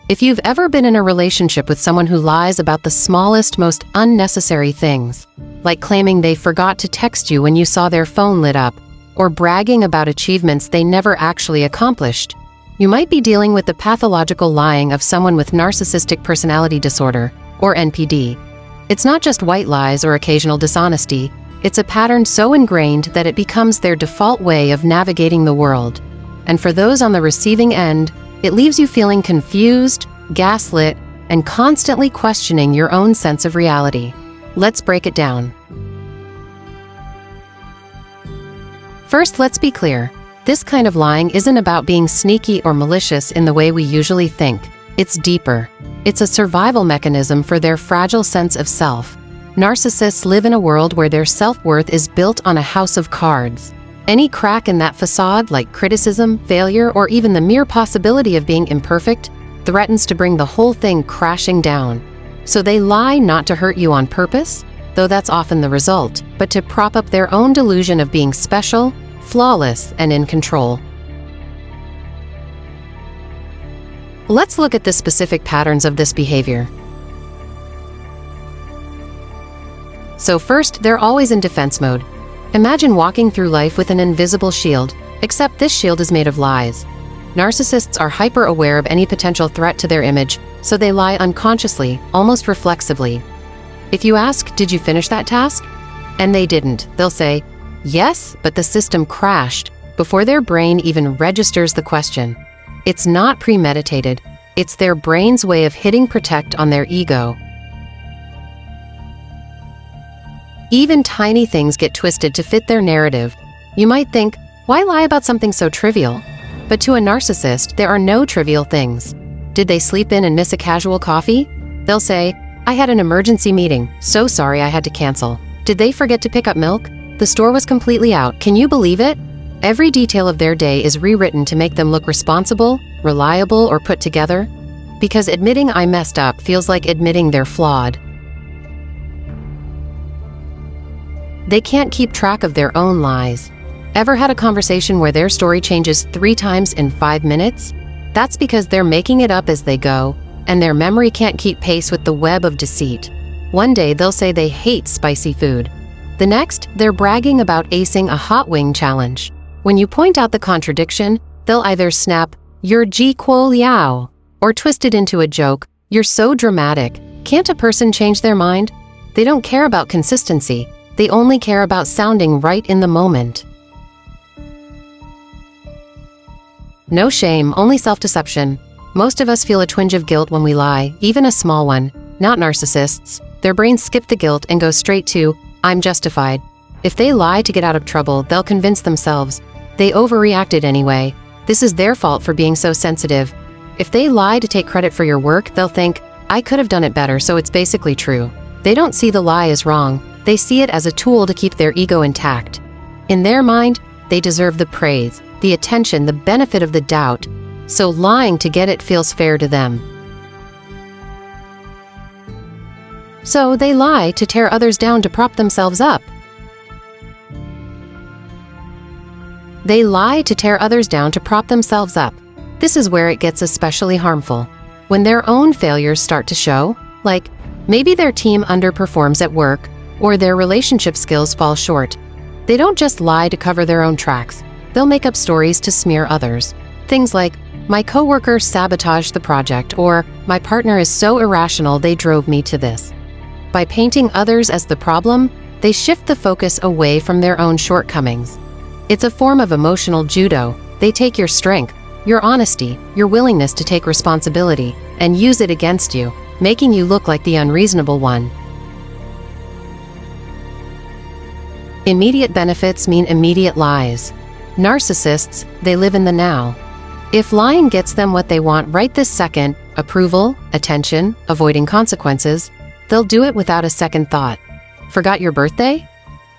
If you've ever been in a relationship with someone who lies about the smallest, most unnecessary things, like claiming they forgot to text you when you saw their phone lit up, or bragging about achievements they never actually accomplished, you might be dealing with the pathological lying of someone with Narcissistic Personality Disorder, or NPD. It's not just white lies or occasional dishonesty, it's a pattern so ingrained that it becomes their default way of navigating the world. And for those on the receiving end, it leaves you feeling confused, gaslit, and constantly questioning your own sense of reality. Let's break it down. First, let's be clear. This kind of lying isn't about being sneaky or malicious in the way we usually think. It's deeper. It's a survival mechanism for their fragile sense of self. Narcissists live in a world where their self-worth is built on a house of cards. Any crack in that facade, like criticism, failure, or even the mere possibility of being imperfect, threatens to bring the whole thing crashing down. So they lie not to hurt you on purpose, though that's often the result, but to prop up their own delusion of being special, flawless, and in control. Let's look at the specific patterns of this behavior. So first, they're always in defense mode. Imagine walking through life with an invisible shield, except this shield is made of lies. Narcissists are hyper-aware of any potential threat to their image, so they lie unconsciously, almost reflexively. If you ask, "Did you finish that task?" and they didn't, they'll say, "Yes, but the system crashed," before their brain even registers the question. It's not premeditated. It's their brain's way of hitting protect on their ego. Even tiny things get twisted to fit their narrative. You might think, why lie about something so trivial? But to a narcissist, there are no trivial things. Did they sleep in and miss a casual coffee? They'll say, "I had an emergency meeting. So sorry I had to cancel." Did they forget to pick up milk? The store was completely out. Can you believe it? Every detail of their day is rewritten to make them look responsible, reliable, or put together. Because admitting "I messed up" feels like admitting they're flawed. They can't keep track of their own lies. Ever had a conversation where their story changes 3 times in 5 minutes? That's because they're making it up as they go, and their memory can't keep pace with the web of deceit. One day they'll say they hate spicy food. The next, they're bragging about acing a hot wing challenge. When you point out the contradiction, they'll either snap, "You're ji kuo liao," or twist it into a joke, "You're so dramatic. Can't a person change their mind?" They don't care about consistency. They only care about sounding right in the moment. No shame, only self-deception. Most of us feel a twinge of guilt when we lie, even a small one. Not narcissists. Their brains skip the guilt and go straight to, "I'm justified." If they lie to get out of trouble, they'll convince themselves, "They overreacted anyway. This is their fault for being so sensitive." If they lie to take credit for your work, they'll think, "I could have done it better, so it's basically true." They don't see the lie as wrong. They see it as a tool to keep their ego intact. In their mind, they deserve the praise, the attention, the benefit of the doubt, so lying to get it feels fair to them. So they lie to tear others down to prop themselves up. They lie to tear others down to prop themselves up. This is where it gets especially harmful. When their own failures start to show, like maybe their team underperforms at work, or their relationship skills fall short. They don't just lie to cover their own tracks. They'll make up stories to smear others. Things like, "My coworker sabotaged the project," or "My partner is so irrational they drove me to this." By painting others as the problem, they shift the focus away from their own shortcomings. It's a form of emotional judo. They take your strength, your honesty, your willingness to take responsibility, and use it against you, making you look like the unreasonable one. Immediate benefits mean immediate lies. Narcissists, they live in the now. If lying gets them what they want right this second, approval, attention, avoiding consequences, they'll do it without a second thought. Forgot your birthday?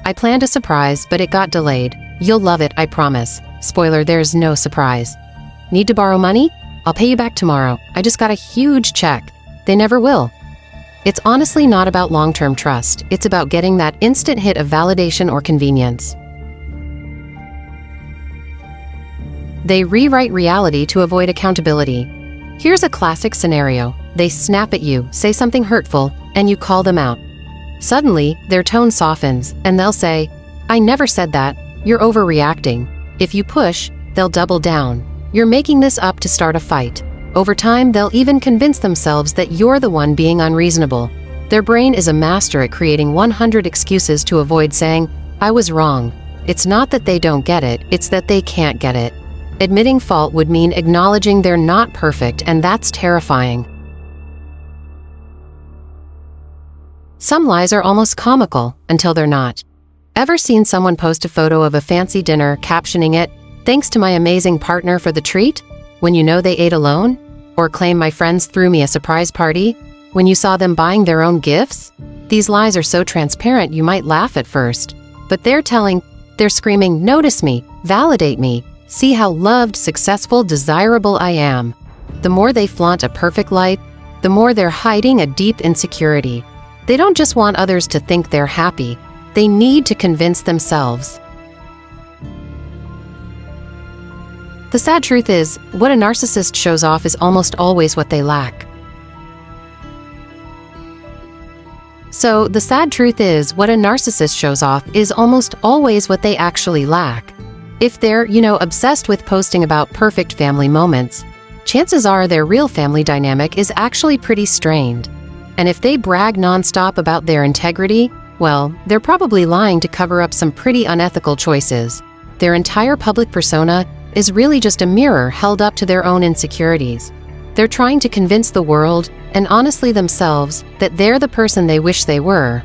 I planned a surprise, but it got delayed. You'll love it, I promise. Spoiler, there's no surprise. Need to borrow money? I'll pay you back tomorrow. I just got a huge check. They never will. It's honestly not about long-term trust. It's about getting that instant hit of validation or convenience. They rewrite reality to avoid accountability. Here's a classic scenario. They snap at you, say something hurtful, and you call them out. Suddenly, their tone softens, and they'll say, "I never said that, you're overreacting." If you push, they'll double down. "You're making this up to start a fight." Over time, they'll even convince themselves that you're the one being unreasonable. Their brain is a master at creating 100 excuses to avoid saying, "I was wrong." It's not that they don't get it, it's that they can't get it. Admitting fault would mean acknowledging they're not perfect, and that's terrifying. Some lies are almost comical until they're not. Ever seen someone post a photo of a fancy dinner, captioning it, "Thanks to my amazing partner for the treat," when you know they ate alone? Or claim, "My friends threw me a surprise party," when you saw them buying their own gifts? These lies are so transparent you might laugh at first. But they're screaming, "Notice me, validate me, see how loved, successful, desirable I am." The more they flaunt a perfect life, the more they're hiding a deep insecurity. They don't just want others to think they're happy, they need to convince themselves. The sad truth is, what a narcissist shows off is almost always what they lack. So, the sad truth is, what a narcissist shows off is almost always what they actually lack. If they're, obsessed with posting about perfect family moments, chances are their real family dynamic is actually pretty strained. And if they brag nonstop about their integrity, well, they're probably lying to cover up some pretty unethical choices. Their entire public persona is really just a mirror held up to their own insecurities. They're trying to convince the world, and honestly themselves, that they're the person they wish they were.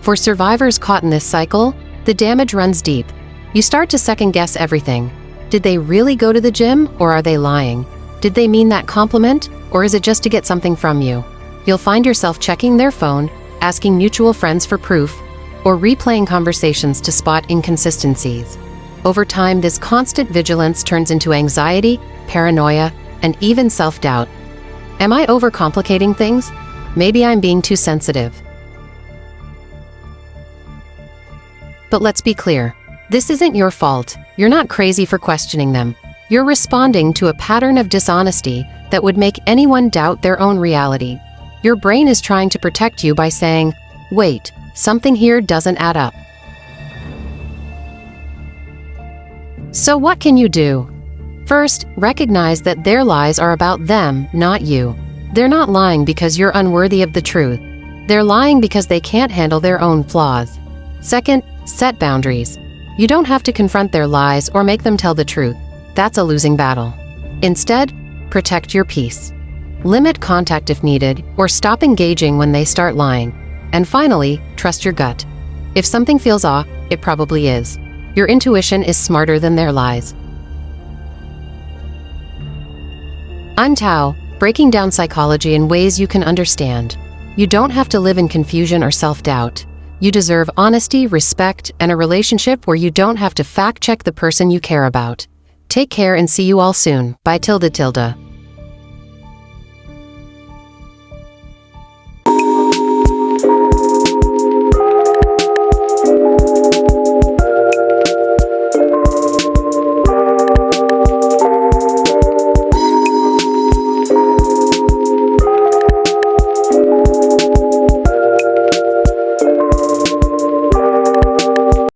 For survivors caught in this cycle, the damage runs deep. You start to second-guess everything. Did they really go to the gym, or are they lying? Did they mean that compliment, or is it just to get something from you? You'll find yourself checking their phone, asking mutual friends for proof, or replaying conversations to spot inconsistencies. Over time, this constant vigilance turns into anxiety, paranoia, and even self-doubt. Am I overcomplicating things? Maybe I'm being too sensitive. But let's be clear. This isn't your fault. You're not crazy for questioning them. You're responding to a pattern of dishonesty that would make anyone doubt their own reality. Your brain is trying to protect you by saying, "Wait, something here doesn't add up." So what can you do? First, recognize that their lies are about them, not you. They're not lying because you're unworthy of the truth. They're lying because they can't handle their own flaws. Second, set boundaries. You don't have to confront their lies or make them tell the truth. That's a losing battle. Instead, protect your peace. Limit contact if needed, or stop engaging when they start lying. And finally, trust your gut. If something feels off, it probably is. Your intuition is smarter than their lies. I'm Tao, breaking down psychology in ways you can understand. You don't have to live in confusion or self-doubt. You deserve honesty, respect, and a relationship where you don't have to fact-check the person you care about. Take care and see you all soon. Bye tilde tilde.